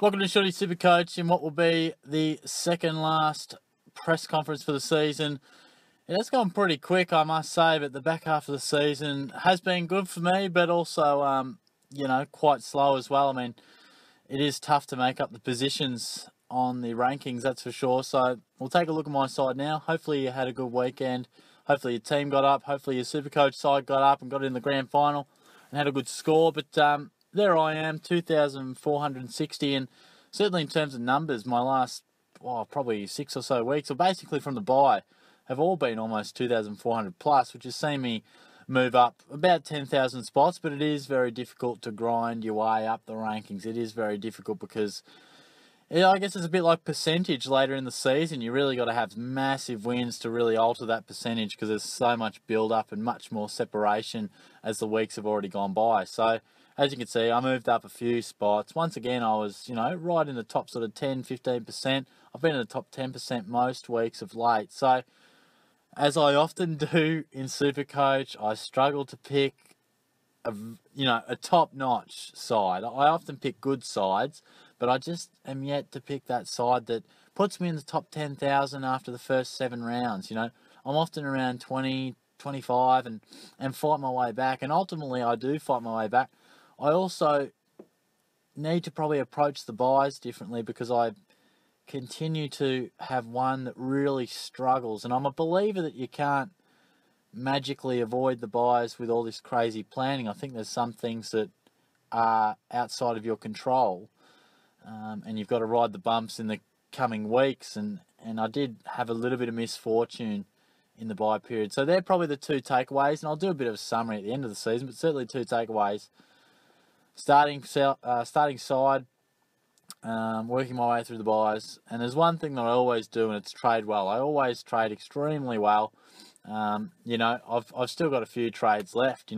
Welcome to Shorty SuperCoach in what will be the second last press conference for the season. It has gone pretty quick, I must say, but the back half of the season has been good for me, but also, quite slow as well. I mean, it is tough to make up the positions on the rankings, that's for sure. So we'll take a look at my side now. Hopefully you had a good weekend. Hopefully your team got up. Hopefully your SuperCoach side got up and got in the grand final and had a good score. But there I am, 2,460, and certainly in terms of numbers, my last, probably 6 or so weeks, or basically from the bye, have all been almost 2,400 plus, which has seen me move up about 10,000 spots, but it is very difficult to grind your way up the rankings. It is very difficult because, I guess it's a bit like percentage later in the season. You really got to have massive wins to really alter that percentage because there's so much build-up and much more separation as the weeks have already gone by. So, as you can see, I moved up a few spots. Once again, I was, right in the top sort of 10, 15%. I've been in the top 10% most weeks of late. So, as I often do in SuperCoach, I struggle to pick a top-notch side. I often pick good sides, but I just am yet to pick that side that puts me in the top 10,000 after the first 7 rounds. I'm often around 20, 25 and fight my way back. And ultimately, I do fight my way back. I also need to probably approach the buys differently because I continue to have one that really struggles. And I'm a believer that you can't magically avoid the buys with all this crazy planning. I think there's some things that are outside of your control, and you've got to ride the bumps in the coming weeks. And I did have a little bit of misfortune in the buy period. So they're probably the 2 takeaways, and I'll do a bit of a summary at the end of the season, but certainly 2 takeaways. Starting side, working my way through the buys, and there's one thing that I always do, and it's trade well. I always trade extremely well. I've still got a few trades left.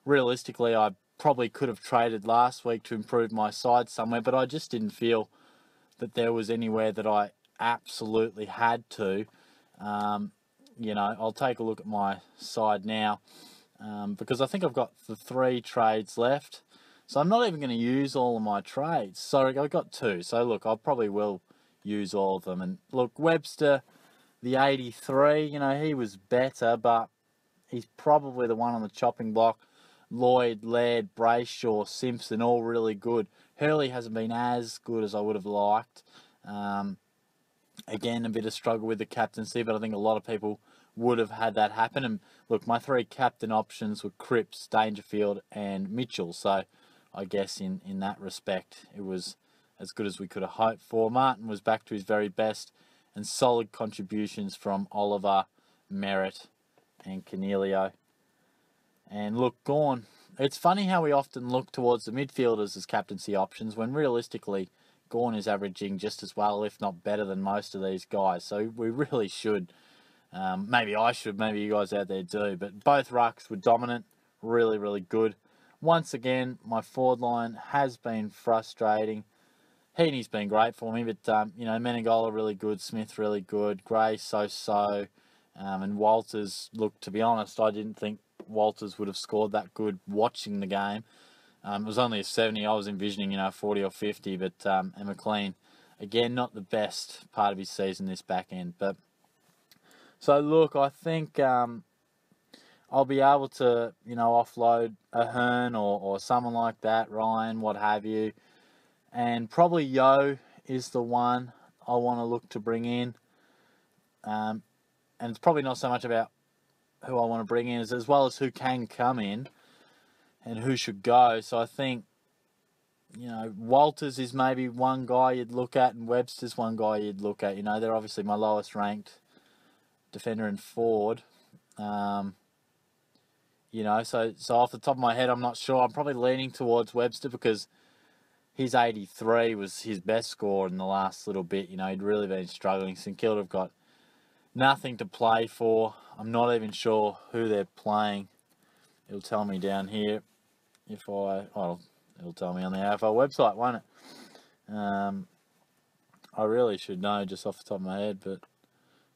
Realistically, I probably could have traded last week to improve my side somewhere, but I just didn't feel that there was anywhere that I absolutely had to. I'll take a look at my side now, because I think I've got the 3 trades left. So I'm not even going to use all of my trades. Sorry, I've got 2. So look, I probably will use all of them. And look, Webster, the 83, he was better, but he's probably the one on the chopping block. Lloyd, Laird, Brayshaw, Simpson, all really good. Hurley hasn't been as good as I would have liked. Again, a bit of struggle with the captaincy, but I think a lot of people would have had that happen. And look, my 3 captain options were Cripps, Dangerfield, and Mitchell. So I guess in that respect, it was as good as we could have hoped for. Martin was back to his very best, and solid contributions from Oliver, Merritt, and Cornelio. And look, Gawn. It's funny how we often look towards the midfielders as captaincy options when realistically Gawn is averaging just as well, if not better than most of these guys. So we really should, maybe I should, maybe you guys out there do, but both rucks were dominant, really, really good. Once again, my forward line has been frustrating. Heaney's been great for me, but, Menegola really good, Smith really good, Gray so-so, and Walters, look, to be honest, I didn't think Walters would have scored that good watching the game. It was only a 70. I was envisioning, 40 or 50, but and McLean, again, not the best part of his season this back end. But so, look, I think I'll be able to, offload a Hearn or someone like that, Ryan, what have you. And probably Yo is the one I want to look to bring in. And it's probably not so much about who I want to bring in as well as who can come in and who should go. So I think, Walters is maybe one guy you'd look at, and Webster's one guy you'd look at. They're obviously my lowest ranked defender and forward. So off the top of my head, I'm not sure. I'm probably leaning towards Webster because his 83 was his best score in the last little bit. He'd really been struggling. St Kilda have got nothing to play for. I'm not even sure who they're playing. It'll tell me down here it'll tell me on the AFL website, won't it? I really should know just off the top of my head, but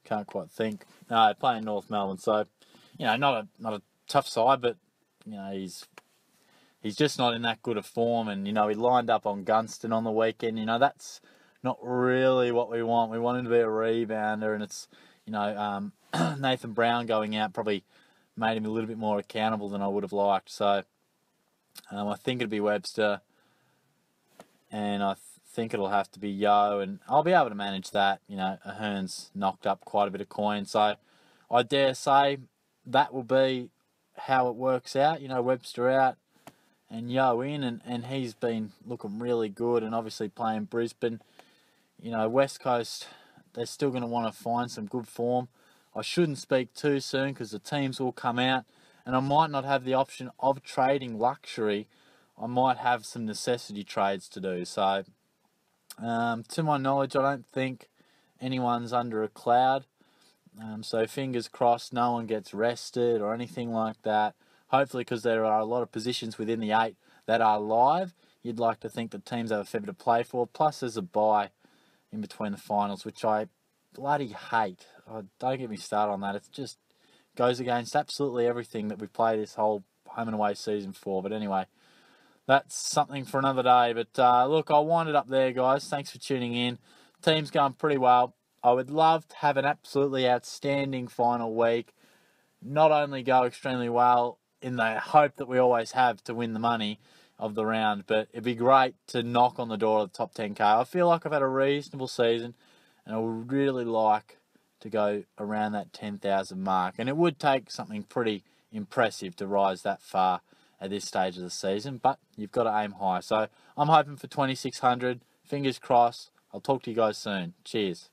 can't quite think. No, playing North Melbourne, so not a tough side, but he's he's just not in that good of form. And, he lined up on Gunston on the weekend. That's not really what we want. We want him to be a rebounder, and it's, Nathan Brown going out probably made him a little bit more accountable than I would have liked. So I think it'll be Webster, and I think it'll have to be Yo, and I'll be able to manage that. Ahern's knocked up quite a bit of coin, so I dare say that will be how it works out. Webster out and Yo in, and he's been looking really good, and obviously playing Brisbane. West Coast, they're still going to want to find some good form. I shouldn't speak too soon because the teams will come out, and I might not have the option of trading luxury. I might have some necessity trades to do. So, to my knowledge, I don't think anyone's under a cloud. So fingers crossed no one gets rested or anything like that. Hopefully, because there are a lot of positions within the 8 that are live, you'd like to think the teams have a fair bit to play for. Plus, there's a bye in between the finals, which I bloody hate. Don't get me started on that. It just goes against absolutely everything that we've played this whole home and away season for. But anyway, that's something for another day. But look, I'll wind it up there, guys. Thanks for tuning in. Team's going pretty well. I would love to have an absolutely outstanding final week. Not only go extremely well in the hope that we always have to win the money of the round, but it'd be great to knock on the door of the top 10k. I feel like I've had a reasonable season, and I would really like to go around that 10,000 mark. And it would take something pretty impressive to rise that far at this stage of the season, but you've got to aim high. So I'm hoping for 2,600. Fingers crossed. I'll talk to you guys soon. Cheers.